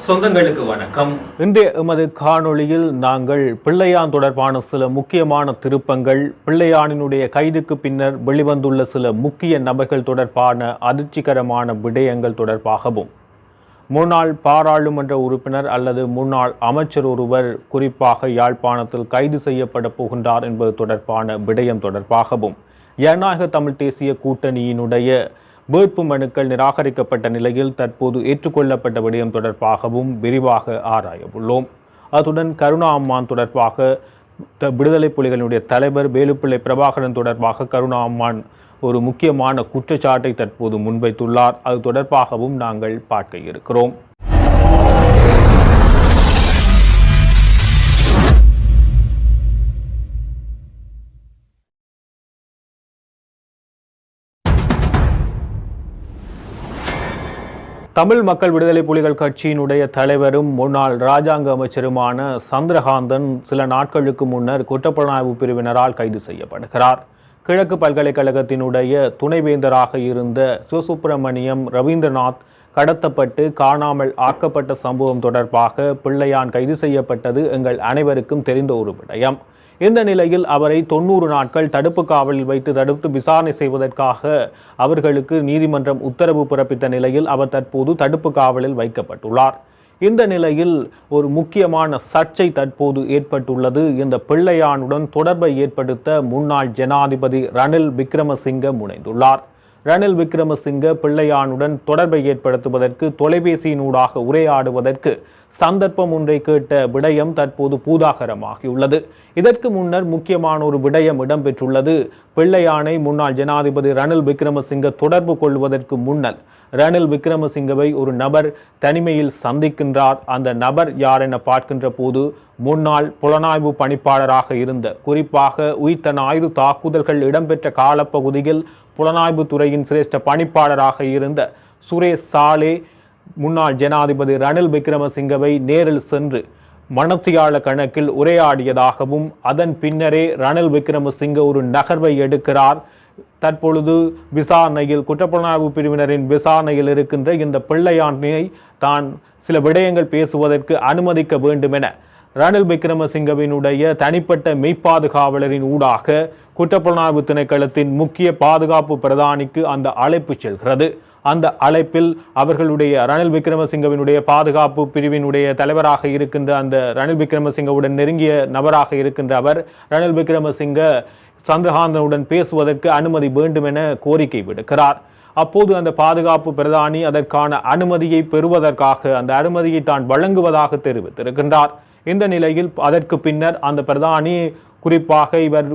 சொந்தங்களுக்கு வணக்கம். இன்றைய எமது காணொளியில் நாங்கள் பிள்ளையான் தொடர்பான சில முக்கியமான திருப்பங்கள், பிள்ளையானினுடைய கைதுக்கு பின்னர் வெளிவந்துள்ள சில முக்கிய நபர்கள் தொடர்பான அதிர்ச்சிகரமான விடயங்கள் தொடர்பாகவும், முன்னாள் பாராளுமன்ற உறுப்பினர் அல்லது முன்னாள் அமைச்சர் ஒருவர் குறிப்பாக யாழ்ப்பாணத்தில் கைது செய்யப்பட போகின்றார் என்பது தொடர்பான விடயம் தொடர்பாகவும், ஜனநாயக தமிழ் தேசிய கூட்டணியினுடைய வேட்பு மனுக்கள் நிராகரிக்கப்பட்ட நிலையில் தற்போது ஏற்றுக்கொள்ளப்பட்ட விடயம் தொடர்பாகவும் விரிவாக ஆராய உள்ளோம். அத்துடன் கருணா அம்மான் தொடர்பாக விடுதலை புலிகளினுடைய தலைவர் வேலுப்பிள்ளை பிரபாகரன் தொடர்பாக கருணா அம்மான் ஒரு முக்கியமான குற்றச்சாட்டை தற்போது முன்வைத்துள்ளார். அது தொடர்பாகவும் நாங்கள் பார்க்க இருக்கிறோம். தமிழ் மக்கள் விடுதலை புலிகள் கட்சியினுடைய தலைவரும் முன்னாள் இராஜாங்க அமைச்சருமான சந்திரகாந்தன் சில நாட்களுக்கு முன்னர் குற்றப்புலனாய்வு பிரிவினரால் கைது செய்யப்படுகிறார். கிழக்கு பல்கலைக்கழகத்தினுடைய துணைவேந்தராக இருந்த சிவசுப்பிரமணியம் ரவீந்திரநாத் கடத்தப்பட்டு காணாமல் ஆக்கப்பட்ட சம்பவம் தொடர்பாக பிள்ளையான் கைது செய்யப்பட்டது எங்கள் அனைவருக்கும் தெரிந்த ஒரு விடயம். இந்த நிலையில் அவரை 90 நாட்கள் தடுப்பு காவலில் வைத்து தடுத்து விசாரணை செய்வதற்காக அவர்களுக்கு நீதிமன்றம் உத்தரவு பிறப்பித்த நிலையில் அவர் தற்போது தடுப்பு காவலில் வைக்கப்பட்டுள்ளார். இந்த நிலையில் ஒரு முக்கியமான சர்ச்சை தற்போது ஏற்பட்டுள்ளது. இந்த பிள்ளையானுடன் தொடர்பை ஏற்படுத்த முன்னாள் ஜனாதிபதி ரணில் விக்ரமசிங்க முனைந்துள்ளார். ரணில் விக்ரமசிங்க பிள்ளையானுடன் தொடர்பை ஏற்படுத்துவதற்கு தொலைபேசியினூடாக உரையாடுவதற்கு சந்தர்ப்பம் ஒன்றை கேட்ட விடயம் தற்போது பூதாகரமாகியுள்ளது. இதற்கு முன்னர் முக்கியமான ஒரு விடயம் இடம்பெற்றுள்ளது. பிள்ளையானை முன்னாள் ஜனாதிபதி ரணில் விக்ரமசிங்க தொடர்பு கொள்வதற்கு முன்னர் ரணில் விக்ரமசிங்கவை ஒரு நபர் தனிமையில் சந்திக்கின்றார். அந்த நபர் யார் என பார்க்கின்ற போது முன்னாள் புலனாய்வு பணிப்பாளராக இருந்த, குறிப்பாக உயிர்த்த ஞாயிறு தாக்குதல்கள் இடம்பெற்ற காலப்பகுதியில் புலனாய்வு துறையின் சிரேஷ்ட பணிப்பாளராக இருந்த சுரேஷ் சாலே முன்னாள் ஜனாதிபதி ரணில் விக்ரமசிங்கவை நேரில் சென்று மனத்தியாள கணக்கில் உரையாடியதாகவும், அதன் பின்னரே ரணில் விக்ரமசிங்க ஒரு நகர்வை எடுக்கிறார். தற்பொழுது விசாரணையில் குற்றப்புலனாய்வு பிரிவினரின் விசாரணையில் இருக்கின்ற இந்த பிள்ளையானை தான் சில விடயங்கள் பேசுவதற்கு அனுமதிக்க வேண்டும் என ரணில் விக்ரமசிங்கவினுடைய தனிப்பட்ட மெய்ப்பாதுகாவலரின் ஊடாக குற்றப்புலனாய்வு திணைக்களத்தின் முக்கிய பாதுகாப்பு பிரதானிக்கு அந்த அழைப்பு செல்கிறது. அந்த அழைப்பில் அவர்களுடைய ரணில் விக்ரமசிங்கவினுடைய பாதுகாப்பு பிரிவினுடைய தலைவராக இருக்கின்ற அந்த ரணில் விக்ரமசிங்கவுடன் நெருங்கிய நபராக இருக்கின்ற அவர் ரணில் விக்ரமசிங்க சந்திரகாந்தனுடன் பேசுவதற்கு அனுமதி வேண்டும் என கோரிக்கை விடுக்கிறார். அப்போது அந்த பாதுகாப்பு பிரதானி அதற்கான அனுமதியை பெறுவதற்காக அந்த அனுமதியை தான் வழங்குவதாக தெரிவித்திருக்கின்றார். இந்த நிலையில் அதற்கு பின்னர் அந்த பிரதானி குறிப்பாக இவர்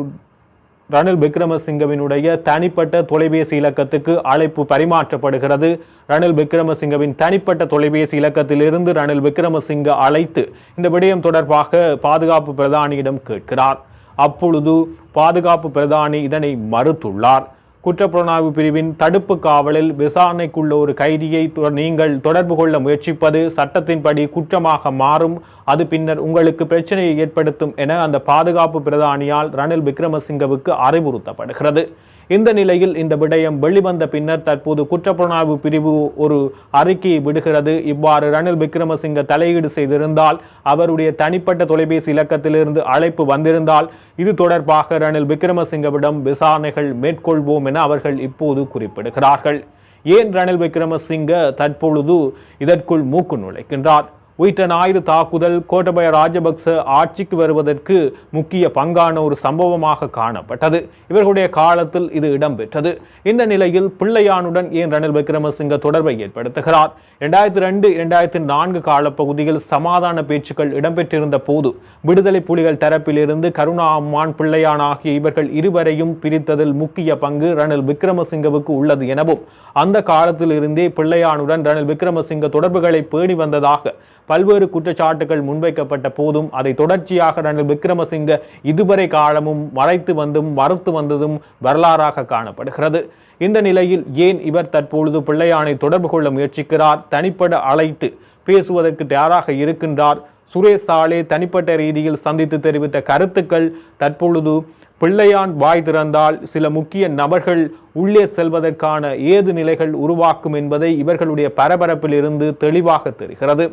ரணில் விக்ரமசிங்கவினுடைய தனிப்பட்ட தொலைபேசி இலக்கத்துக்கு அழைப்பு பரிமாற்றப்படுகிறது. ரணில் விக்ரமசிங்கவின் தனிப்பட்ட தொலைபேசி இலக்கத்திலிருந்து ரணில் விக்ரமசிங்க அழைத்து இந்த விடயம் தொடர்பாக பாதுகாப்பு பிரதானியிடம் கேட்கிறார். அப்பொழுது பாதுகாப்பு பிரதானி இதனை மறுத்துள்ளார். குற்றப்புலனாய்வு பிரிவின் தடுப்பு காவலில் விசாரணைக்குள்ள ஒரு கைதியை நீங்கள் தொடர்பு கொள்ள முயற்சிப்பது சட்டத்தின்படி குற்றமாக மாறும், அது பின்னர் உங்களுக்கு பிரச்சனையை ஏற்படுத்தும் என அந்த பாதுகாப்பு பிரதானியால் ரணில் விக்ரமசிங்கவுக்கு அறிவுறுத்தப்படுகிறது. இந்த நிலையில் இந்த விடயம் வெளிவந்த பின்னர் தற்போது குற்றப்புலனாய்வு பிரிவு ஒரு அறிக்கையை விடுகிறது. இவ்வாறு ரணில் விக்ரமசிங்க தலையீடு செய்திருந்தால், அவருடைய தனிப்பட்ட தொலைபேசி இலக்கத்திலிருந்து அழைப்பு வந்திருந்தால் இது தொடர்பாக ரணில் விக்ரமசிங்கவிடம் விசாரணைகள் மேற்கொள்வோம் என அவர்கள் இப்போது குறிப்பிடுகிறார்கள். ஏன் ரணில் விக்ரமசிங்க தற்பொழுது இதற்குள் மூக்கு நுழைக்கின்றார்? உயிர்த்த ஞாயிறு தாக்குதல் கோட்டபய ராஜபக்ச ஆட்சிக்கு வருவதற்கு முக்கிய பங்கான ஒரு சம்பவமாக காணப்பட்டது. இவர்களுடைய காலத்தில் இது இடம்பெற்றது. இந்த நிலையில் பிள்ளையானுடன் ஏன் ரணில் விக்ரமசிங்க தொடர்பை ஏற்படுத்துகிறார்? 2002-2004 காலப்பகுதியில் சமாதான பேச்சுக்கள் இடம்பெற்றிருந்த போது விடுதலை புலிகள் தரப்பிலிருந்து கருணா அம்மான், பிள்ளையான் ஆகிய இவர்கள் இருவரையும் பிரித்ததில் முக்கிய பங்கு ரணில் விக்ரமசிங்கவுக்கு உள்ளது எனவும், அந்த காலத்தில் இருந்தே பிள்ளையானுடன் ரணில் விக்ரமசிங்க தொடர்புகளை பேணி வந்ததாக பல்வேறு குற்றச்சாட்டுகள் முன்வைக்கப்பட்ட போதும் அதை தொடர்ச்சியாக ரணில் விக்ரமசிங்க இதுவரை காலமும் மறைத்து வந்தும் மறுத்து வந்ததும் வரலாறாக காணப்படுகிறது. இந்த நிலையில் ஏன் இவர் தற்பொழுது பிள்ளையானை தொடர்பு கொள்ள முயற்சிக்கிறார்? தனிப்பட அழைத்து பேசுவதற்கு தயாராக இருக்கின்றார். சுரேஷ் சாலே தனிப்பட்ட ரீதியில் சந்தித்து தெரிவித்த கருத்துக்கள் தற்பொழுது பிள்ளையான் வாய் திறந்தால் சில முக்கிய நபர்கள் உள்ளே செல்வதற்கான ஏது நிலைகள் உருவாக்கும் என்பதை இவர்களுடைய பரபரப்பில் இருந்து தெளிவாக தெரிகிறது.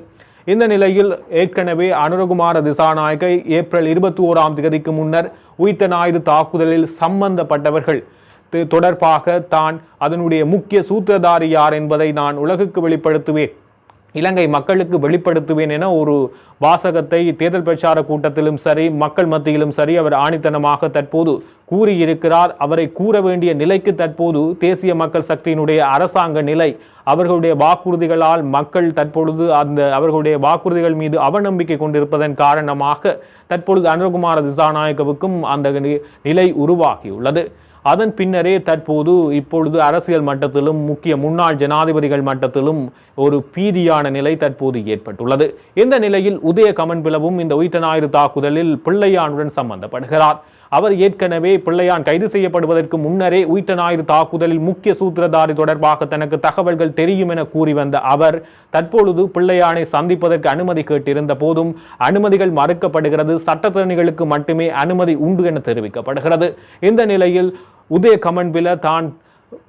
இந்த நிலையில் ஏற்கனவே அனுரகுமார திசாநாயக்க ஏப்ரல் 21 முன்னர் உயிர்த்த ஞாயிறு தாக்குதலில் சம்பந்தப்பட்டவர்கள் தொடர்பாக தான் அதனுடைய முக்கிய சூத்திரதாரி யார் என்பதை நான் உலகுக்கு வெளிப்படுத்துவேன், இலங்கை மக்களுக்கு வெளிப்படுத்துவேன் என ஒரு வாசகத்தை தேர்தல் பிரச்சார கூட்டத்திலும் சரி மக்கள் மத்தியிலும் சரி அவர் ஆணித்தனமாக தற்போது கூறியிருக்கிறார். அவரை கூற வேண்டிய நிலைக்கு தற்போது தேசிய மக்கள் சக்தியினுடைய அரசாங்க நிலை, அவர்களுடைய வாக்குறுதிகளால் மக்கள் தற்பொழுது அவர்களுடைய வாக்குறுதிகள் மீது அவநம்பிக்கை கொண்டிருப்பதன் காரணமாக தற்பொழுது அனுரகுமார திசாநாயக்கவுக்கும் அந்த நிலை உருவாகியுள்ளது. அதன் பின்னரே தற்போது இப்பொழுது அரசியல் மட்டத்திலும் முக்கிய முன்னாள் ஜனாதிபதிகள் மட்டத்திலும் ஒரு பீதியான நிலை தற்போது ஏற்பட்டுள்ளது. இந்த நிலையில் உதய கமன்பிலவும் இந்த உயிர்த்த ஞாயிறு தாக்குதலில் பிள்ளையானுடன் சம்பந்தப்படுகிறார். அவர் ஏற்கனவே பிள்ளையான் கைது செய்யப்படுவதற்கு முன்னரே உயிர்த்த ஞாயிறு தாக்குதலில் முக்கிய சூத்திரதாரி தொடர்பாக தனக்கு தகவல்கள் தெரியும் என கூறி வந்த அவர் தற்பொழுது பிள்ளையானை சந்திப்பதற்கு அனுமதி கேட்டிருந்த போதும் அனுமதிகள் மறுக்கப்படுகிறது, சட்டத்தரணிகளுக்கு மட்டுமே அனுமதி உண்டு என தெரிவிக்கப்படுகிறது. இந்த நிலையில் உதய கமன்பில தான்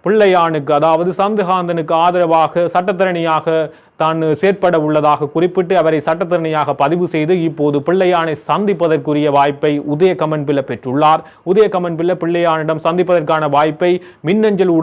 பிள்ளையானுக்கு அதாவது சந்திரகாந்தனுக்கு ஆதரவாக சட்டத்தரணியாக தான் செயற்பட உள்ளதாக குறிப்பிட்டு அவரை சட்டத்தரணியாக பதிவு செய்து இப்போது பிள்ளையானை சந்திப்பதற்குரிய வாய்ப்பை உதய கமன்பில பெற்றுள்ளார். உதய கமன்பில பிள்ளையானிடம் சந்திப்பதற்கான வாய்ப்பை மின்னஞ்சல்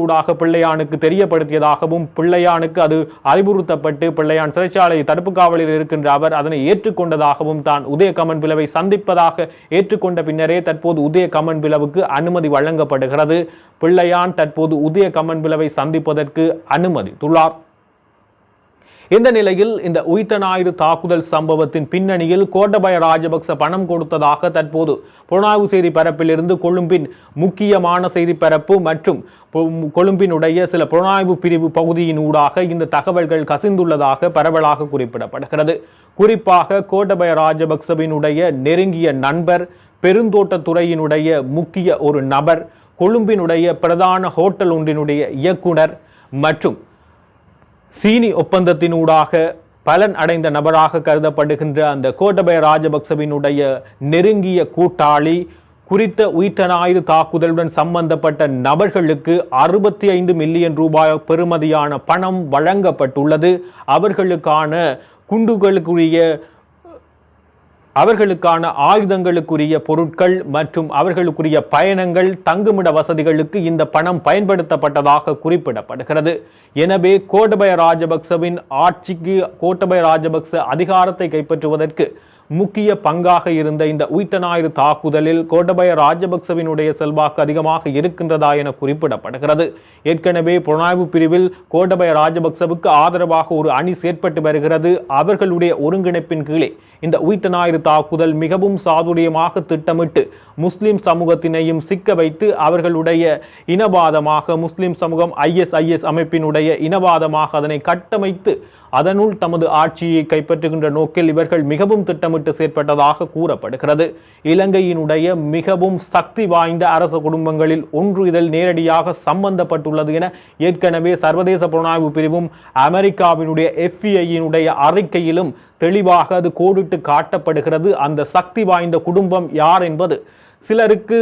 ஊடாக பிள்ளையானுக்கு தெரியப்படுத்தியதாகவும் பிள்ளையானுக்கு அது அறிவுறுத்தப்பட்டு பிள்ளையான் சிறைச்சாலை தடுப்பு காவலில் இருக்கின்ற அவர் அதனை ஏற்றுக்கொண்டதாகவும் தான் உதய கமன்பிலவை சந்திப்பதாக ஏற்றுக்கொண்ட பின்னரே தற்போது உதய கமன்பிலவுக்கு அனுமதி வழங்கப்படுகிறது. பிள்ளையான் தற்போது உதய கமன்பிலவை சந்திப்பதற்கு அனுமதித்துள்ளார். இந்த நிலையில் இந்த உயிர்த்த ஞாயிறு தாக்குதல் சம்பவத்தின் பின்னணியில் கோட்டபய ராஜபக்ச பணம் கொடுத்ததாக தற்போது புலனாய்வு செய்தி பரப்பிலிருந்து கொழும்பின் முக்கியமான செய்தி பரப்பு மற்றும் கொழும்பினுடைய சில புலனாய்வு பிரிவு பகுதியின் ஊடாக இந்த தகவல்கள் கசிந்துள்ளதாக பரவலாக குறிப்பிடப்படுகிறது. குறிப்பாக கோட்டபய ராஜபக்சவினுடைய நெருங்கிய நண்பர், பெருந்தோட்டத்துறையினுடைய முக்கிய ஒரு நபர், கொழும்பினுடைய பிரதான ஹோட்டல் ஒன்றினுடைய இயக்குனர் மற்றும் சீனி ஒப்பந்தத்தினூடாக பலன் அடைந்த நபராக கருதப்படுகின்ற அந்த கோட்டபய ராஜபக்சவினுடைய நெருங்கிய கூட்டாளி குறித்த உயிர்த்த ஞாயிறு தாக்குதலுடன் சம்பந்தப்பட்ட நபர்களுக்கு 65 மில்லியன் ரூபாய் பெறுமதியான பணம் வழங்கப்பட்டுள்ளது. அவர்களுக்கான ஆயுதங்களுக்குரிய பொருட்கள் மற்றும் அவர்களுக்குரிய பயணங்கள், தங்குமிட வசதிகளுக்கு இந்த பணம் பயன்படுத்தப்பட்டதாக குறிப்பிடப்படுகிறது. எனவே கோட்டபய ராஜபக்சவின் ஆட்சிக்கு கோட்டபய ராஜபக்ச அதிகாரத்தை கைப்பற்றுவதற்கு முக்கிய பங்காக இருந்த இந்த உயிர்த்த ஞாயிறு தாக்குதலில் கோட்டபய ராஜபக்சவினுடைய செல்வாக்கு அதிகமாக இருக்கின்றதா என குறிப்பிடப்படுகிறது. ஏற்கனவே புலனாய்வு பிரிவில் கோட்டபய ராஜபக்சவுக்கு ஆதரவாக ஒரு அணி செயற்பட்டு வருகிறது. அவர்களுடைய ஒருங்கிணைப்பின் கீழே இந்த உயிர்த்த ஞாயிறு தாக்குதல் மிகவும் சாதுரியமாக திட்டமிட்டு முஸ்லிம் சமூகத்தினையும் சிக்க வைத்து அவர்களுடைய இனவாதமாக முஸ்லிம் சமூகம் ISIS அமைப்பினுடைய இனவாதமாக அதனை கட்டமைத்து அதனுள் தமது ஆட்சியை கைப்பற்றுகின்ற நோக்கில் இவர்கள் மிகவும் திட்டமிட்டு செயற்பட்டதாக கூறப்படுகிறது. இலங்கையினுடைய மிகவும் சக்தி வாய்ந்த அரச குடும்பங்களில் ஒன்று இதில் நேரடியாக சம்பந்தப்பட்டுள்ளது என ஏற்கனவே சர்வதேச புலனாய்வு பிரிவும் அமெரிக்காவினுடைய FBI அறிக்கையிலும் தெளிவாக அது கோடிட்டு காட்டப்படுகிறது. அந்த சக்தி வாய்ந்த குடும்பம் யார் என்பது சிலருக்கு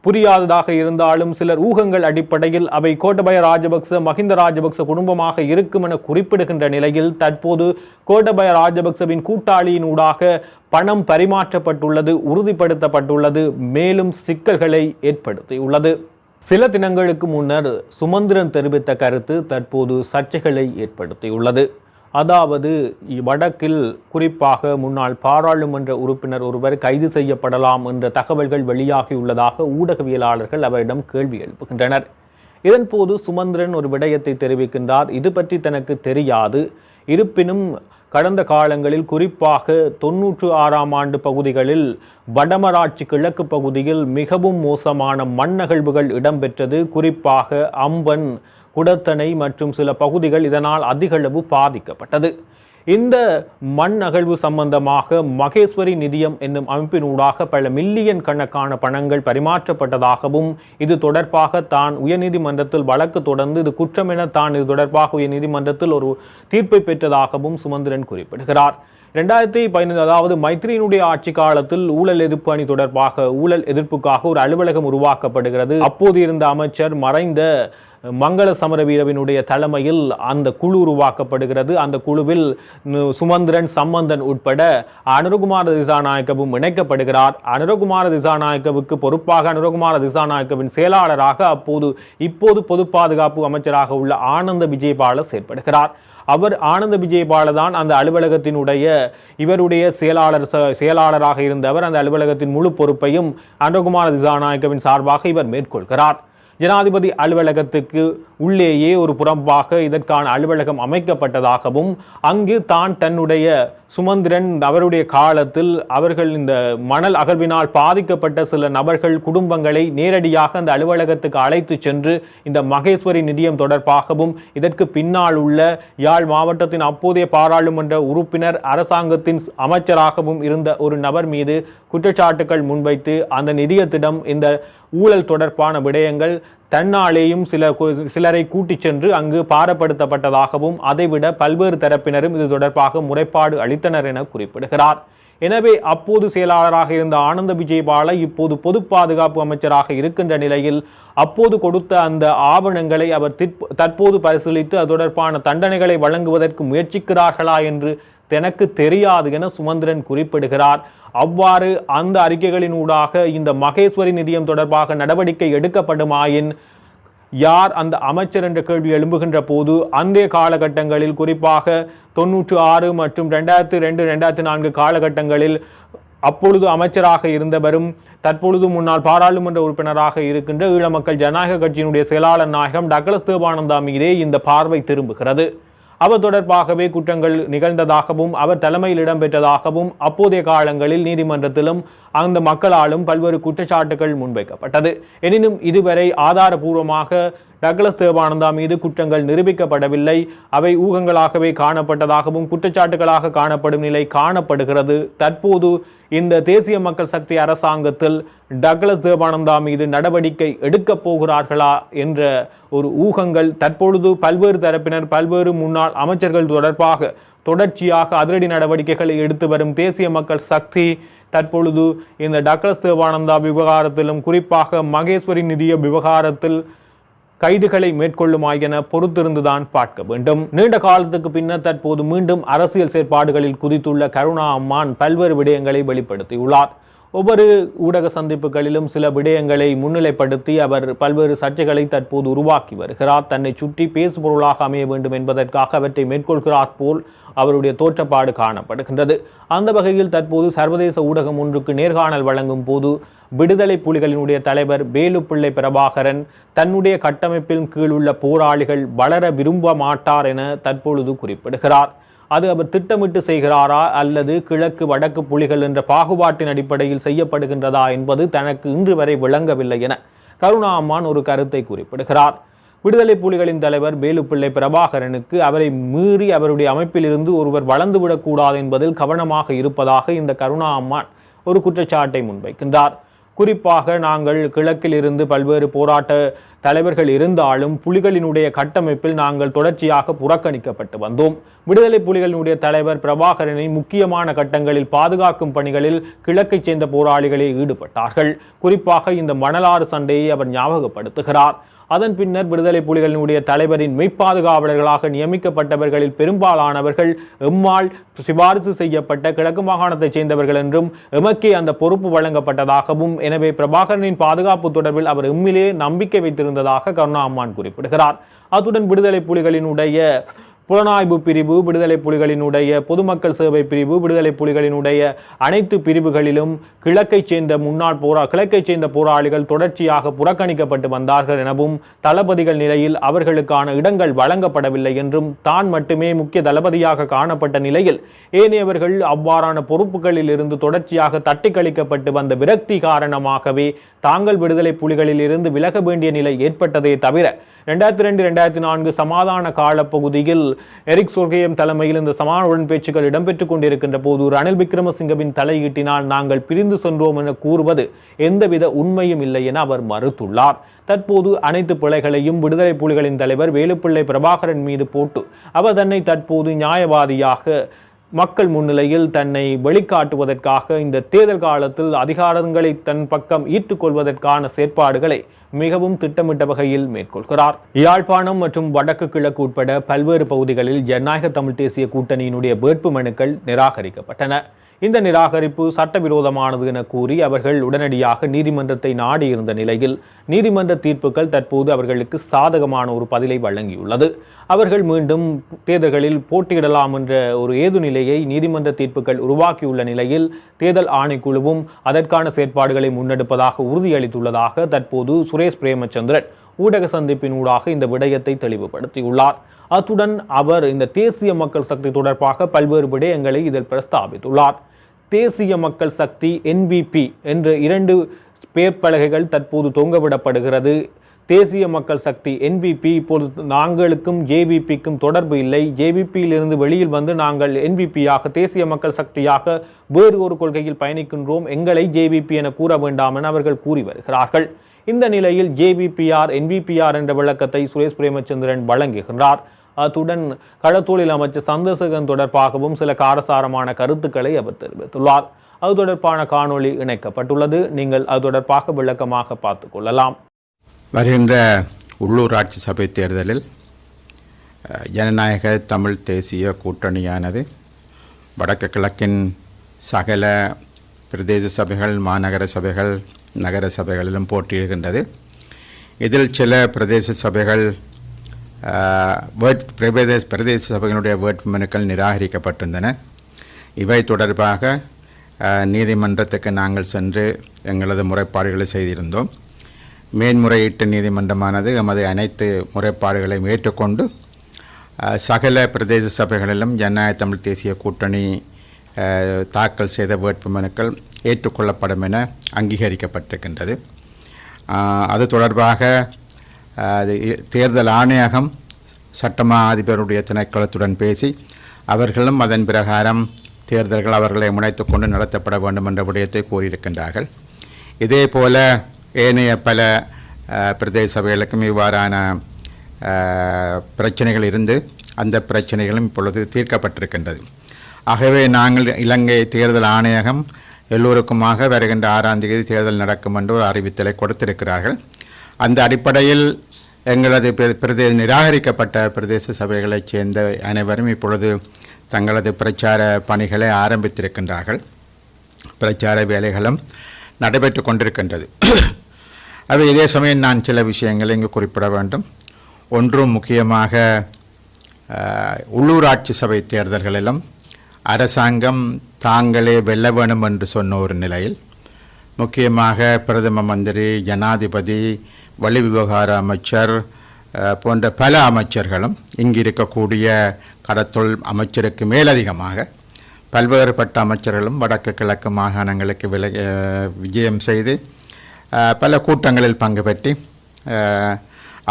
புரியாததாக இருந்தாலும் சிலர் ஊகங்கள் அடிப்படையில் அவை கோட்டபய ராஜபக்ச, மஹிந்த ராஜபக்ச குடும்பமாக இருக்கும் என குறிப்பிடுகின்ற நிலையில் தற்போது கோட்டபய ராஜபக்சவின் கூட்டாளியின் ஊடாக பணம் பரிமாற்றப்பட்டுள்ளது உறுதிப்படுத்தப்பட்டுள்ளது, மேலும் சிக்கல்களை ஏற்படுத்தியுள்ளது. சில தினங்களுக்கு முன்னர் சுமந்திரன் தெரிவித்த கருத்து தற்போது சர்ச்சைகளை ஏற்படுத்தியுள்ளது. அதாவது வடக்கில் குறிப்பாக முன்னாள் பாராளுமன்ற உறுப்பினர் ஒருவர் கைது செய்யப்படலாம் என்ற தகவல்கள் வெளியாகியுள்ளதாக ஊடகவியலாளர்கள் அவரிடம் கேள்வி எழுப்புகின்றனர். இதன்போது சுமந்திரன் ஒரு விடயத்தை தெரிவிக்கின்றார். இது பற்றி தனக்கு தெரியாது, இருப்பினும் கடந்த காலங்களில் குறிப்பாக 96ஆம் ஆண்டு பகுதிகளில் வடமராட்சி கிழக்கு பகுதியில் மிகவும் மோசமான மண்ணகழ்வுகள் இடம்பெற்றது. குறிப்பாக அம்பன், குடத்தனை மற்றும் சில பகுதிகள் இதனால் அதிகளவு பாதிக்கப்பட்டது. இந்த மண் அகழ்வு சம்பந்தமாக மகேஸ்வரி நிதியம் என்னும் அமைப்பினூடாக பல மில்லியன் கணக்கான பணங்கள் பரிமாற்றப்பட்டதாகவும் இது தொடர்பாக தான் உயர்நீதிமன்றத்தில் வழக்கு தொடர்ந்து இது குற்றம் என தான் இது தொடர்பாக உயர்நீதிமன்றத்தில் ஒரு தீர்ப்பை பெற்றதாகவும் சுமந்திரன் குறிப்பிடுகிறார். 2015 அதாவது மைத்ரியினுடைய ஆட்சி காலத்தில் ஊழல் எதிர்ப்பு அணி தொடர்பாக ஊழல் எதிர்ப்புக்காக ஒரு அலுவலகம் உருவாக்கப்படுகிறது. அப்போது இருந்த அமைச்சர் மறைந்த மங்கள சமரவீரவினுடைய தலைமையில் அந்த குழு உருவாக்கப்படுகிறது. அந்த குழுவில் சுமந்திரன், சம்பந்தன் உட்பட அனுரகுமார திசாநாயக்கவும் இணைக்கப்படுகிறார். அனுரகுமார திசாநாயக்கவுக்கு பொறுப்பாக அனுரகுமார திசாநாயக்கவின் செயலாளராக இப்போது பொது பாதுகாப்பு அமைச்சராக உள்ள ஆனந்த விஜயபால செயற்படுகிறார். அவர் ஆனந்த விஜயபால தான் அந்த அலுவலகத்தினுடைய இவருடைய செயலாளராக இருந்தவர். அந்த அலுவலகத்தின் முழு பொறுப்பையும் அனுரகுமார திசாநாயக்கவின் சார்பாக இவர் மேற்கொள்கிறார். ஜனாதிபதி அலுவலகத்துக்கு உள்ளேயே ஒரு புறம்பாக இதற்கான அலுவலகம் அமைக்கப்பட்டதாகவும் அங்கு தன்னுடைய சுமந்திரன் அவருடைய காலத்தில் அவர்கள் இந்த மணல் அகழ்வினால் பாதிக்கப்பட்ட சில நபர்கள் குடும்பங்களை நேரடியாக அந்த அலுவலகத்துக்கு அழைத்து சென்று இந்த மகேஸ்வரி நிதியம் தொடர்பாகவும் இதற்கு பின்னால் உள்ள யாழ் மாவட்டத்தின் அப்போதைய பாராளுமன்ற உறுப்பினர் அரசாங்கத்தின் அமைச்சராகவும் இருந்த ஒரு நபர் மீது குற்றச்சாட்டுகள் முன்வைத்து அந்த நிதியத்திடம் இந்த ஊழல் தொடர்பான விடயங்கள் தன்னாலேயும் சிலரை கூட்டிச் சென்று அங்கு பாரப்படுத்தப்பட்டதாகவும் அதைவிட பல்வேறு தரப்பினரும் இது தொடர்பாக முறைப்பாடு அளித்தனர் என குறிப்பிடுகிறார். எனவே அப்போது செயலாளராக இருந்த ஆனந்த விஜயபால இப்போது பொது பாதுகாப்பு அமைச்சராக இருக்கின்ற நிலையில் அப்போது கொடுத்த அந்த ஆவணங்களை அவர் தற்போது பரிசீலித்து அது தொடர்பான தண்டனைகளை வழங்குவதற்கு முயற்சிக்கிறார்களா என்று தனக்கு தெரியாது என சுமந்திரன் குறிப்பிடுகிறார். அவ்வாறு அந்த அறிக்கைகளினூடாக இந்த மகேஸ்வரி நிதியம் தொடர்பாக நடவடிக்கை எடுக்கப்படுமாயின் யார் அந்த அமைச்சர் என்ற கேள்வி எழும்புகின்ற போது அன்றைய காலகட்டங்களில் குறிப்பாக 96 மற்றும் 2002-2004 காலகட்டங்களில் அப்பொழுது அமைச்சராக இருந்தவரும் தற்பொழுது முன்னாள் பாராளுமன்ற உறுப்பினராக இருக்கின்ற ஈழ மக்கள் ஜனநாயக கட்சியினுடைய செயலாளர் நாயகம் டக்ளஸ் தேவானந்தா மீதே இந்த பார்வை திரும்புகிறது. அவர் தொடர்பாகவே குற்றங்கள் நிகழ்ந்ததாகவும் அவர் தலைமையில் இடம்பெற்றதாகவும் அப்போதைய காலங்களில் நீதிமன்றத்திலும் அந்த மக்களாலும் பல்வேறு குற்றச்சாட்டுகள் முன்வைக்கப்பட்டது. எனினும் இதுவரை ஆதாரபூர்வமாக டக்ளஸ் தேவானந்தா மீது குற்றங்கள் நிரூபிக்கப்படவில்லை. அவை ஊகங்களாகவே காணப்பட்டதாகவும் குற்றச்சாட்டுகளாக காணப்படும் நிலை காணப்படுகிறது. தற்போது இந்த தேசிய மக்கள் சக்தி அரசாங்கத்தில் டக்ளஸ் தேவானந்தா மீது நடவடிக்கை எடுக்கப் போகிறார்களா என்ற ஒரு ஊகங்கள் தற்பொழுது பல்வேறு தரப்பினர் பல்வேறு முன்னாள் அமைச்சர்கள் தொடர்பாக தொடர்ச்சியாக அதிரடி நடவடிக்கைகளை எடுத்து வரும் தேசிய மக்கள் சக்தி தற்பொழுது இந்த டக்ளஸ் தேவானந்தா விவகாரத்திலும் குறிப்பாக மகேஸ்வரி நிதிய விவகாரத்தில் கைதுகளை மேற்கொள்ளுமாயென பொறுத்திருந்துதான் பார்க்க வேண்டும். நீண்ட காலத்துக்கு பின்னர் தற்போது மீண்டும் அரசியல் செயற்பாடுகளில் குதித்துள்ள கருணா அம்மான் பல்வேறு விடயங்களை வெளிப்படுத்தியுள்ளார். ஒவ்வொரு ஊடக சந்திப்புகளிலும் சில விடயங்களை முன்னிலைப்படுத்தி அவர் பல்வேறு சர்ச்சைகளை தற்போது உருவாக்கி வருகிறார். தன்னை சுற்றி பேசுபொருளாக அமைய வேண்டும் என்பதற்காக அவற்றை மேற்கொள்கிறார் போல் அவருடைய தோற்றப்பாடு காணப்படுகின்றது. அந்த வகையில் தற்போது சர்வதேச ஊடகம் ஒன்றுக்கு நேர்காணல் வழங்கும் போது விடுதலை புலிகளினுடைய தலைவர் வேலுப்பிள்ளை பிரபாகரன் தன்னுடைய கட்டமைப்பின் கீழ் உள்ள போராளிகள் வளர விரும்ப மாட்டார் என தற்பொழுது குறிப்பிடுகிறார். அது அவர் திட்டமிட்டு செய்கிறாரா அல்லது கிழக்கு வடக்கு புலிகள் என்ற பாகுபாட்டின் அடிப்படையில் செய்யப்படுகின்றதா என்பது தனக்கு இன்று வரை விளங்கவில்லை என கருணா அம்மான் ஒரு கருத்தை குறிப்பிடுகிறார். விடுதலை புலிகளின் தலைவர் வேலுப்பிள்ளை பிரபாகரனுக்கு அவரை மீறி அவருடைய அமைப்பில் இருந்து ஒருவர் வளர்ந்துவிடக்கூடாது என்பதில் கவனமாக இருப்பதாக இந்த கருணா அம்மான் ஒரு குற்றச்சாட்டை முன்வைக்கின்றார். குறிப்பாக நாங்கள் கிழக்கில் இருந்து பல்வேறு போராட்ட தலைவர்கள் இருந்தாலும் புலிகளினுடைய கட்டமைப்பில் நாங்கள் தொடர்ச்சியாக புறக்கணிக்கப்பட்டு வந்தோம். விடுதலை புலிகளினுடைய தலைவர் பிரபாகரனை முக்கியமான கட்டங்களில் பாதுகாக்கும் பணிகளில் கிழக்கைச் சேர்ந்த போராளிகளே ஈடுபட்டார்கள். குறிப்பாக இந்த மணலாறு சண்டையை அவர் ஞாபகப்படுத்துகிறார். அதன் பின்னர் விடுதலை புலிகளினுடைய தலைவரின் மெய்ப்பாதுகாவலர்களாக நியமிக்கப்பட்டவர்களில் பெரும்பாலானவர்கள் எம்மால் சிபாரிசு செய்யப்பட்ட கிழக்கு மாகாணத்தைச் சேர்ந்தவர்கள் என்றும் எமக்கே அந்த பொறுப்பு வழங்கப்பட்டதாகவும் எனவே பிரபாகரனின் பாதுகாப்பு தொடர்பில் அவர் எம்மிலே நம்பிக்கை வைத்திருந்ததாக கருணா அம்மான் குறிப்பிடுகிறார். அத்துடன் விடுதலை புலிகளினுடைய புலனாய்வு பிரிவு, விடுதலை புலிகளினுடைய பொதுமக்கள் சேவை பிரிவு, விடுதலை புலிகளினுடைய அனைத்து பிரிவுகளிலும் கிழக்கைச் சேர்ந்த போராளிகள் தொடர்ச்சியாக புறக்கணிக்கப்பட்டு வந்தார்கள் எனவும் தளபதிகள் நிலையில் அவர்களுக்கான இடங்கள் வழங்கப்படவில்லை என்றும் தான் மட்டுமே முக்கிய தளபதியாக காணப்பட்ட நிலையில் ஏனையவர்கள் அவ்வாறான பொறுப்புகளில் இருந்து தொடர்ச்சியாக தட்டி கழிக்கப்பட்டு வந்த விரக்தி காரணமாகவே தாங்கள் விடுதலை புலிகளில் இருந்து விலக வேண்டிய நிலை ஏற்பட்டதே தவிர 2002-2004 சமாதான காலப்பகுதியில் எரிக் சொர்கேயம் தலைமையில் இந்த சமாதான உடன்பேச்சுக்கள் இடம்பெற்றுக் கொண்டிருக்கின்ற போது ரணில் விக்ரமசிங்கவின் தலையீட்டினால் நாங்கள் பிரிந்து சென்றோம் என கூறுவது எந்தவித உண்மையும் இல்லை என அவர் மறுத்துள்ளார். தற்போது அனைத்து பிழைகளையும் விடுதலை புலிகளின் தலைவர் வேலுப்பிள்ளை பிரபாகரன் மீது போட்டு அவர் தன்னை தற்போது நியாயவாதியாக மக்கள் முன்னிலையில் தன்னை வெளிக்காட்டுவதற்காக இந்த தேர்தல் காலத்தில் அதிகாரங்களை தன் பக்கம் ஈர்த்துக் கொள்வதற்கான செயற்பாடுகளை மிகவும் திட்டமிட்ட வகையில் மேற்கொள்கிறார். யாழ்ப்பாணம் மற்றும் வடக்கு கிழக்கு உட்பட பல்வேறு பகுதிகளில் ஜனநாயக தமிழ் தேசிய கூட்டணியினுடைய வேட்பு மனுக்கள் நிராகரிக்கப்பட்டன. இந்த நிராகரிப்பு சட்டவிரோதமானது என கூறி அவர்கள் உடனடியாக நீதிமன்றத்தை நாடியிருந்த நிலையில் நீதிமன்ற தீர்ப்புகள் தற்போது அவர்களுக்கு சாதகமான ஒரு பதிலை வழங்கியுள்ளது. அவர்கள் மீண்டும் தேர்தல்களில் போட்டியிடலாம் என்ற ஒரு ஏது நிலையை நீதிமன்ற தீர்ப்புகள் உருவாக்கியுள்ள நிலையில் தேர்தல் ஆணைக்குழுவும் அதற்கான செயற்பாடுகளை முன்னெடுப்பதாக உறுதியளித்துள்ளதாக தற்போது சுரேஷ் பிரேமச்சந்திரன் ஊடக சந்திப்பினூடாக இந்த விடயத்தை தெளிவுபடுத்தியுள்ளார். அத்துடன் அவர் இந்த தேசிய மக்கள் சக்தி தொடர்பாக பல்வேறு விடயங்களை இதில் பிரஸ்தாபித்துள்ளார். தேசிய மக்கள் சக்தி NBP என்ற 2 பேர்பலகைகள் தற்போது தொங்கவிடப்படுகிறது. தேசிய மக்கள் சக்தி NBP இப்பொழுது நாங்களுக்கும் JVPக்கும் தொடர்பு இல்லை, JVPயிலிருந்து வெளியில் வந்து நாங்கள் NBPயாக தேசிய மக்கள் சக்தியாக வேறு ஒரு கொள்கையில் பயணிக்கின்றோம், எங்களை JVP என கூற வேண்டாம் என அவர்கள் கூறி வருகிறார்கள். இந்த நிலையில் JVPR NBPR என்ற விளக்கத்தை சுரேஷ் பிரேமச்சந்திரன் வழங்குகின்றார். அத்துடன் களத்தொழில் அமைச்சர் சந்திரசேகரன் தொடர்பாகவும் சில காரசாரமான கருத்துக்களை அவர் தெரிவித்துள்ளார். அது தொடர்பான காணொளி இணைக்கப்பட்டுள்ளது. நீங்கள் அது தொடர்பாக விளக்கமாக பார்த்துக் கொள்ளலாம். வருகின்ற உள்ளூராட்சி சபை தேர்தலில் ஜனநாயக தமிழ் தேசிய கூட்டணியானது வடக்கு கிழக்கின் சகல பிரதேச சபைகள், மாநகர சபைகள், நகர சபைகளிலும் போட்டியிடுகின்றது. இதில் சில பிரதேச சபைகள் பிரதேச சபைகளுடைய வேட்புமனுக்கள் நிராகரிக்கப்பட்டிருந்தன. இவை தொடர்பாக நீதிமன்றத்துக்கு நாங்கள் சென்று எங்களது முறைப்பாடுகளை செய்திருந்தோம். மேன்முறையீட்டு நீதிமன்றமானது எமது அனைத்து முறைப்பாடுகளையும் ஏற்றுக்கொண்டு சகல பிரதேச சபைகளிலும் ஜனநாயக தமிழ் தேசிய கூட்டணி தாக்கல் செய்த வேட்புமனுக்கள் ஏற்றுக்கொள்ளப்படும் என அங்கீகரிக்கப்பட்டிருக்கின்றது. அது தொடர்பாக தேர்தல் ஆணையகம் சட்டமா அதிபருடைய திணைக்களத்துடன் பேசி அவர்களும் அதன் பிரகாரம் தேர்தல்கள் அவர்களை முனைத்து கொண்டு நடத்தப்பட வேண்டும் என்ற விடயத்தை கூறியிருக்கின்றார்கள். இதே போல ஏனைய பல பிரதேச சபைகளுக்கும் இவ்வாறான பிரச்சனைகள் இருந்து அந்த பிரச்சனைகளும் இப்பொழுது தீர்க்கப்பட்டிருக்கின்றது. ஆகவே நாங்கள் இலங்கை தேர்தல் ஆணையகம் எல்லோருக்குமாக வருகின்ற 6ஆம் தேதி தேர்தல் நடக்கும் என்று ஒரு அறிவித்தலை கொடுத்திருக்கிறார்கள். அந்த அடிப்படையில் எங்களது நிராகரிக்கப்பட்ட பிரதேச சபைகளைச் சேர்ந்த அனைவரும் இப்பொழுது தங்களது பிரச்சார பணிகளை ஆரம்பித்திருக்கின்றார்கள். பிரச்சார வேலைகளும் நடைபெற்று கொண்டிருக்கின்றது. அவை இதே சமயம் நான் சில விஷயங்களை இங்கு குறிப்பிட வேண்டும். ஒன்றும் முக்கியமாக உள்ளூராட்சி சபை தேர்தல்களிலும் அரசாங்கம் தாங்களே வெல்ல வேணும் என்று சொன்ன ஒரு நிலையில் முக்கியமாக பிரதம மந்திரி, ஜனாதிபதி, வெளிவிவகார அமைச்சர் போன்ற பல அமைச்சர்களும் இங்கு இருக்கக்கூடிய கடத்தொழில் அமைச்சருக்கு மேலதிகமாக பல்வேறுபட்ட அமைச்சர்களும் வடக்கு கிழக்கு மாகாணங்களுக்கு விஜயம் செய்து பல கூட்டங்களில் பங்கு பெற்றி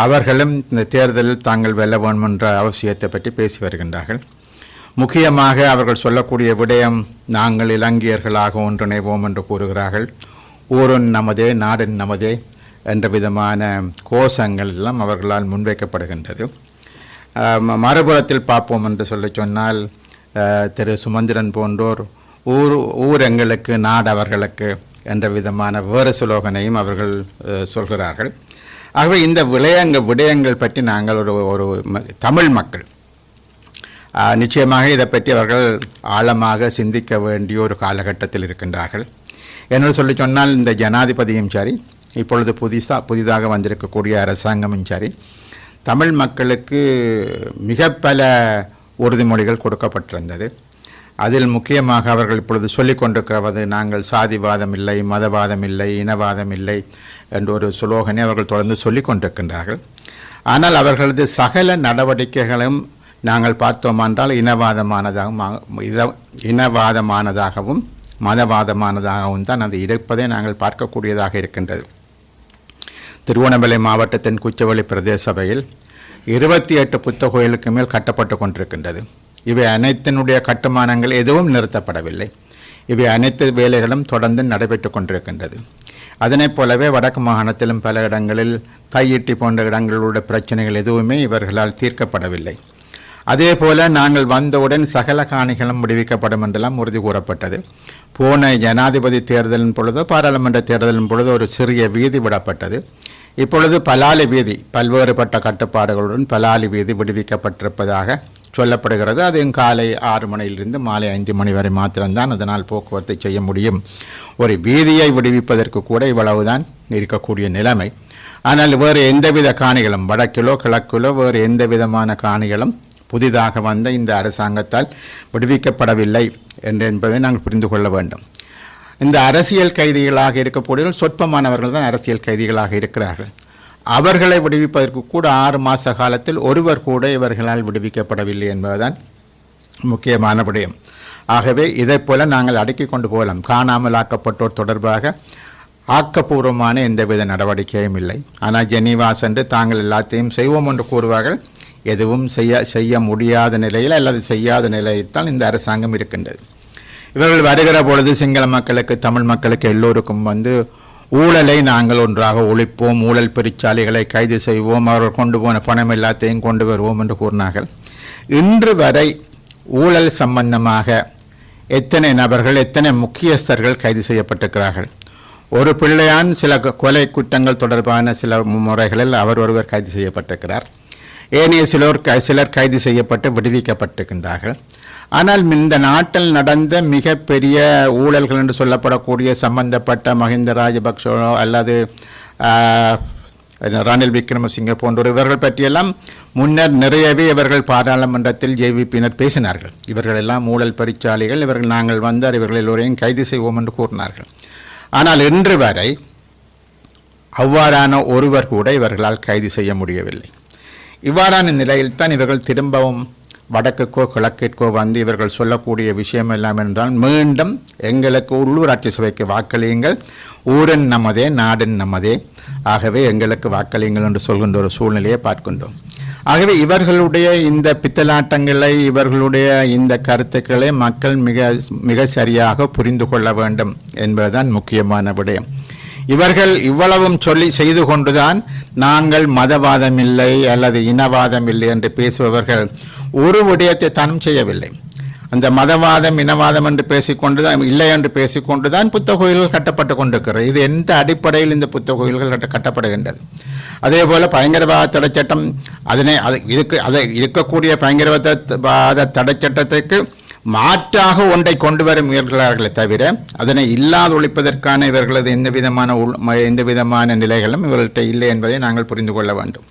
அவர்களும் இந்த தேர்தலில் தாங்கள் வெல்ல வேண்டும் என்ற அவசியத்தை பற்றி பேசி வருகின்றார்கள். முக்கியமாக அவர்கள் சொல்லக்கூடிய விடயம், நாங்கள் இலங்கையர்களாக ஒன்றிணைவோம் என்று கூறுகிறார்கள். ஊரும் நமதே, நாடும் நமதே என்ற விதமான கோஷங்கள் எல்லாம் அவர்களால் முன்வைக்கப்படுகின்றது. மறுபுறத்தில் பார்ப்போம் என்று சொன்னால் திரு சுமந்திரன் போன்றோர் ஊர் எங்களுக்கு, நாடு அவர்களுக்கு என்ற விதமான வேறு சுலோகனையும் அவர்கள் சொல்கிறார்கள். ஆகவே இந்த விடயங்கள் பற்றி நாங்கள் ஒரு தமிழ் மக்கள் நிச்சயமாக இதை பற்றி அவர்கள் ஆழமாக சிந்திக்க வேண்டிய ஒரு காலகட்டத்தில் இருக்கின்றார்கள். என்று சொல்லி சொன்னால் இந்த ஜனாதிபதியும் சரி, இப்பொழுது புதிதாக வந்திருக்கக்கூடிய அரசாங்கமும் சரி, தமிழ் மக்களுக்கு மிக பல உறுதிமொழிகள் கொடுக்கப்பட்டிருந்தது. அதில் முக்கியமாக அவர்கள் இப்பொழுது சொல்லிக் கொண்டிருக்கிறது, நாங்கள் சாதிவாதம் இல்லை, மதவாதம் இல்லை, இனவாதம் இல்லை என்ற ஒரு சுலோகனை அவர்கள் தொடர்ந்து சொல்லிக் கொண்டிருக்கின்றார்கள். ஆனால் அவர்களது சகல நடவடிக்கைகளும் நாங்கள் பார்த்தோம் என்றால் இனவாதமானதாகவும் மதவாதமானதாகவும் தான் அது இருப்பதை நாங்கள் பார்க்கக்கூடியதாக இருக்கின்றது. திருவண்ணாமலை மாவட்டத்தின் குச்சவெளி பிரதேச சபையில் 28 புத்த கோயிலுக்கு மேல் கட்டப்பட்டு கொண்டிருக்கின்றது. இவை அனைத்தினுடைய கட்டுமானங்கள் எதுவும் நிறுத்தப்படவில்லை. இவை அனைத்து வேலைகளும் தொடர்ந்து நடைபெற்று கொண்டிருக்கின்றது. அதனைப் போலவே வடக்கு மாகாணத்திலும் பல இடங்களில் தையிட்டி போன்ற இடங்களுடைய பிரச்சனைகள் எதுவுமே இவர்களால் தீர்க்கப்படவில்லை. அதே போல நாங்கள் வந்தவுடன் சகல காணிகளும் விடுவிக்கப்படும் என்றெல்லாம் உறுதி கூறப்பட்டது. போன ஜனாதிபதி தேர்தலின் பொழுதோ பாராளுமன்ற தேர்தலின் பொழுதோ ஒரு சிறிய வீதி விடப்பட்டது. இப்பொழுது பலாலி வீதி பல்வேறுபட்ட கட்டுப்பாடுகளுடன் பலாலி வீதி விடுவிக்கப்பட்டிருப்பதாக சொல்லப்படுகிறது. அதுவும் காலை 6 மணியிலிருந்து மாலை 5 மணி வரை மாத்திரம்தான் அதனால் போக்குவரத்தை செய்ய முடியும். ஒரு வீதியை விடுவிப்பதற்கு கூட இவ்வளவுதான் இருக்கக்கூடிய நிலைமை. ஆனால் வேறு எந்தவித காணிகளும் வடக்கிலோ கிழக்கிலோ வேறு எந்த விதமான காணிகளும் புதிதாக வந்த இந்த அரசாங்கத்தால் விடுவிக்கப்படவில்லை என்பதை நாங்கள் புரிந்து கொள்ள வேண்டும். இந்த அரசியல் கைதிகளாக இருக்கக்கூடிய சொற்பமானவர்கள் தான் அரசியல் கைதிகளாக இருக்கிறார்கள். அவர்களை விடுவிப்பதற்கு கூட 6 மாத காலத்தில் ஒருவர் கூட இவர்களால் விடுவிக்கப்படவில்லை என்பதுதான் முக்கியமான விடயம். ஆகவே இதைப்போல நாங்கள் அடக்கி கொண்டு போகலாம். காணாமல் ஆக்கப்பட்டோர் தொடர்பாக ஆக்கப்பூர்வமான எந்தவித நடவடிக்கையும் இல்லை. ஆனால் ஜெனீவா சென்று தாங்கள் எல்லாத்தையும் செய்வோம் என்று கூறுவார்கள். எதுவும் செய்ய முடியாத நிலையில் அல்லது செய்யாத நிலையில் தான் இந்த அரசாங்கம் இருக்கின்றது. இவர்கள் வருகிற பொழுது சிங்கள மக்களுக்கு தமிழ் மக்களுக்கு எல்லோருக்கும் ஊழலை நாங்கள் ஒன்றாக ஒழிப்போம், ஊழல் பெருச்சாளிகளை கைது செய்வோம், அவர்கள் கொண்டு போன பணம் எல்லாத்தையும் கொண்டு வருவோம் என்று கூறினார்கள். இன்று வரை ஊழல் சம்பந்தமாக எத்தனை நபர்கள் எத்தனை முக்கியஸ்தர்கள் கைது செய்யப்பட்டிருக்கிறார்கள்? ஒரு பிள்ளையான் சில கொலை குற்றங்கள் தொடர்பான சில முறைகளில் அவர் ஒருவர் கைது செய்யப்பட்டிருக்கிறார். ஏனைய சிலர் கைது செய்யப்பட்டு விடுவிக்கப்பட்டிருக்கின்றார்கள். ஆனால் இந்த நாட்டில் நடந்த மிகப்பெரிய ஊழல்கள் என்று சொல்லப்படக்கூடிய சம்பந்தப்பட்ட மஹிந்த ராஜபக்சோ அல்லது ரணில் விக்ரமசிங்கே போன்றோர் இவர்கள் பற்றியெல்லாம் முன்னர் நிறையவே இவர்கள் பாராளுமன்றத்தில் ஜேவிபியினர் பேசினார்கள். இவர்கள் எல்லாம் ஊழல் பரிச்சாளிகள், இவர்கள் நாங்கள் வந்தார் இவர்கள் எல்லோரையும் கைது செய்வோம் என்று கூறினார்கள். ஆனால் இன்று வரை அவ்வாறான ஒருவர் கூட இவர்களால் கைது செய்ய முடியவில்லை. இவ்வாறான நிலையில்தான் இவர்கள் திரும்பவும் வடக்குக்கோ கிழக்கிற்கோ வந்து இவர்கள் சொல்லக்கூடிய விஷயம் எல்லாம் என்றால் மீண்டும் எங்களுக்கு உள்ளூராட்சி சபைக்கு வாக்களியுங்கள், ஊரன் நமதே நாடன் நமதே, ஆகவே எங்களுக்கு வாக்களியுங்கள் என்று சொல்கின்ற ஒரு சூழ்நிலையை பார்க்கின்றோம். ஆகவே இவர்களுடைய இந்த பித்தலாட்டங்களை இவர்களுடைய இந்த கருத்துக்களை மக்கள் மிக மிக சரியாக புரிந்து கொள்ள வேண்டும் என்பதுதான் முக்கியமான விடயம். இவர்கள் இவ்வளவும் செய்து கொண்டுதான் நாங்கள் மதவாதம் இல்லை அல்லது இனவாதம் இல்லை என்று பேசுபவர்கள் ஒரு விடயத்தை தானும் செய்யவில்லை. அந்த மதவாதம் இனவாதம் என்று பேசிக்கொண்டுதான் இல்லை என்று பேசிக்கொண்டுதான் புத்த கோயில்கள் கட்டப்பட்டு கொண்டிருக்கிறது. இது எந்த அடிப்படையில் இந்த புத்த கோயில்கள் கட்டப்படுகின்றது? அதே போல பயங்கரவாத தடை சட்டம் இருக்கக்கூடிய பயங்கரவாத தடை சட்டத்திற்கு மாற்றாக ஒன்றை கொண்டு வர முயல்கிறார்களே தவிர அதனை இல்லாது ஒழிப்பதற்கான இவர்களது எந்த விதமான நிலைகளும் இவர்கள்ட்ட இல்லை என்பதை நாங்கள் புரிந்து கொள்ள வேண்டும்.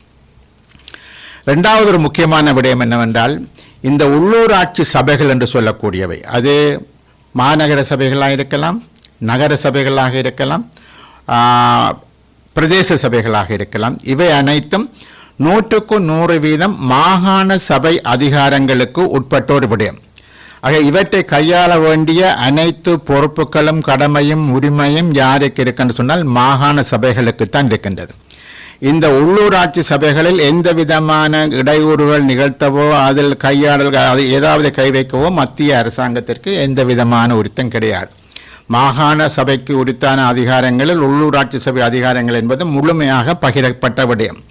இரண்டாவது ஒரு முக்கியமான விடயம் என்னவென்றால், இந்த உள்ளூராட்சி சபைகள் என்று சொல்லக்கூடியவை, அது மாநகர சபைகளாக இருக்கலாம், நகர சபைகளாக இருக்கலாம், பிரதேச சபைகளாக இருக்கலாம், இவை அனைத்தும் 100% மாகாண சபை அதிகாரங்களுக்கு உட்பட்டோர் விடயம். ஆக இவற்றை கையாள வேண்டிய அனைத்து பொறுப்புகளும் கடமையும் உரிமையும் யாருக்கு இருக்குன்னு சொன்னால் மாகாண சபைகளுக்குத்தான் இருக்கின்றது. இந்த உள்ளூராட்சி சபைகளில் எந்த விதமான இடையூறுகள் நிகழ்த்தவோ அதில் கையாடல் ஏதாவது கை வைக்கவோ மத்திய அரசாங்கத்திற்கு எந்த விதமான உரித்தம் கிடையாது. மாகாண சபைக்கு உரித்தான அதிகாரங்களில் உள்ளூராட்சி சபை அதிகாரங்கள் என்பது முழுமையாக பகிரப்பட்ட விடயம்.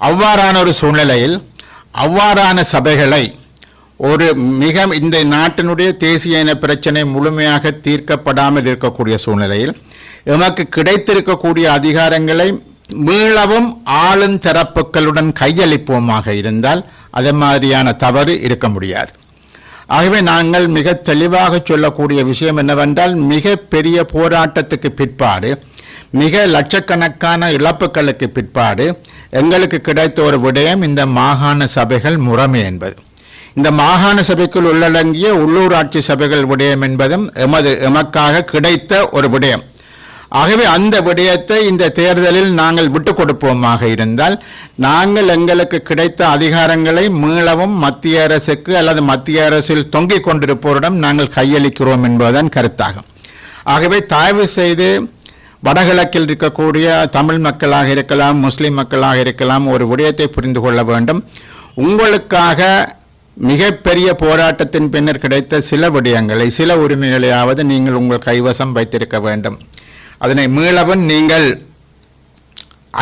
அவ்வாறான ஒரு சூழ்நிலையில் அவ்வாறான சபைகளை இந்த நாட்டினுடைய தேசிய இன பிரச்சனை முழுமையாக தீர்க்கப்படாமல் இருக்கக்கூடிய சூழ்நிலையில் எமக்கு கிடைத்திருக்கக்கூடிய அதிகாரங்களை மீளவும் ஆளும் தரப்புகளுடன் கையளிப்போமாக இருந்தால் அது மாதிரியான தவறு இருக்க முடியாது. ஆகவே நாங்கள் மிக தெளிவாக சொல்லக்கூடிய விஷயம் என்னவென்றால், மிக பெரிய போராட்டத்துக்கு பிற்பாடு, மிக லட்சக்கணக்கான இழப்புகளுக்கு பிற்பாடு எங்களுக்கு கிடைத்த ஒரு விடயம் இந்த மாகாண சபைகள் முறைமை என்பது. இந்த மாகாண சபைக்குள் உள்ளடங்கிய உள்ளூராட்சி சபைகள் விடயம் என்பதும் எமக்காக கிடைத்த ஒரு விடயம். ஆகவே அந்த விடயத்தை இந்த தேர்தலில் நாங்கள் விட்டுக் கொடுப்போமாக இருந்தால் நாங்கள் எங்களுக்கு கிடைத்த அதிகாரங்களை மீளவும் மத்திய அரசுக்கு அல்லது மத்திய அரசில் தொங்கிக் கொண்டிருப்போரிடம் நாங்கள் கையளிக்கிறோம் என்பதுதான் கருத்தாகும். ஆகவே தயவு செய்து வடகிழக்கில் இருக்கக்கூடிய தமிழ் மக்களாக இருக்கலாம், முஸ்லிம் மக்களாக இருக்கலாம், ஒரு விடயத்தை புரிந்து கொள்ள வேண்டும். உங்களுக்காக மிகப்பெரிய போராட்டத்தின் பின்னர் கிடைத்த சில விடயங்களை, சில உரிமைகளையாவது நீங்கள் உங்கள் கைவசம் வைத்திருக்க வேண்டும். அதனை மீளவும் நீங்கள்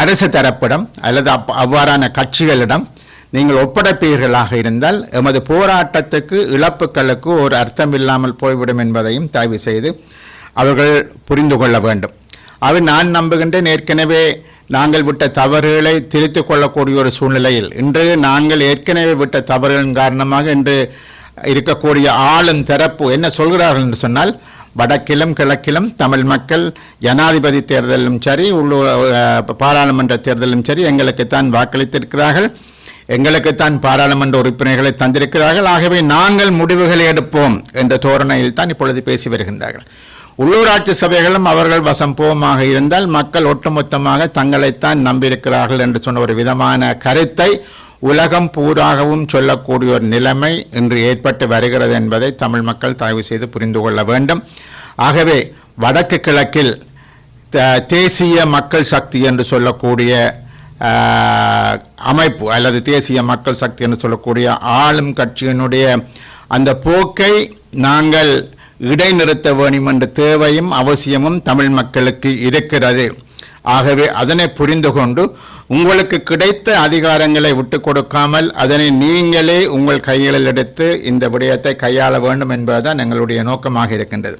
அரசு தரப்பிடம் அல்லது அவ்வாறான கட்சிகளிடம் நீங்கள் ஒப்படைப்பீர்களாக இருந்தால் எமது போராட்டத்துக்கு இழப்புகளுக்கு ஒரு அர்த்தம் இல்லாமல் போய்விடும் என்பதையும் தயவு செய்து அவர்கள் புரிந்து கொள்ள வேண்டும். நான் நம்புகின்றேன் ஏற்கனவே நாங்கள் விட்ட தவறுகளை திருத்திக் கொள்ளக்கூடிய ஒரு சூழ்நிலையில் இன்று நாங்கள் ஏற்கனவே விட்ட தவறுகளின் காரணமாக இன்று இருக்கக்கூடிய ஆளும் தரப்பு என்ன சொல்கிறார்கள் என்று சொன்னால், வடக்கிலும் கிழக்கிலும் தமிழ் மக்கள் ஜனாதிபதி தேர்தலிலும் சரி உள்ளூர் பாராளுமன்ற தேர்தலிலும் சரி எங்களுக்குத்தான் வாக்களித்திருக்கிறார்கள், எங்களுக்குத்தான் பாராளுமன்ற உறுப்பினர்களை தந்திருக்கிறார்கள், ஆகவே நாங்கள் முடிவுகளை எடுப்போம் என்ற தோரணையில் தான் இப்பொழுது பேசி வருகின்றார்கள். உள்ளூராட்சி சபைகளும் அவர்கள் வசம்பவமாக இருந்தால் மக்கள் ஒட்டுமொத்தமாக தங்களைத்தான் நம்பியிருக்கிறார்கள் என்று சொன்ன ஒரு விதமான கருத்தை உலகம் பூராகவும் சொல்லக்கூடிய ஒரு நிலைமை இன்று ஏற்பட்டு வருகிறது என்பதை தமிழ் மக்கள் தயவு செய்து புரிந்து கொள்ள வேண்டும். ஆகவே வடக்கு கிழக்கில் தேசிய மக்கள் சக்தி என்று சொல்லக்கூடிய அமைப்பு அல்லது தேசிய மக்கள் சக்தி என்று சொல்லக்கூடிய ஆளும் கட்சியினுடைய அந்த போக்கை நாங்கள் இடைநிறுத்த வேண்டும் என்ற தேவையும் அவசியமும் தமிழ் மக்களுக்கு இருக்கிறது. ஆகவே அதனை புரிந்து கொண்டு உங்களுக்கு கிடைத்த அதிகாரங்களை விட்டு கொடுக்காமல் அதனை நீங்களே உங்கள் கைகளில் எடுத்து இந்த விடயத்தை கையாள வேண்டும் என்பதுதான் எங்களுடைய நோக்கமாக இருக்கின்றது.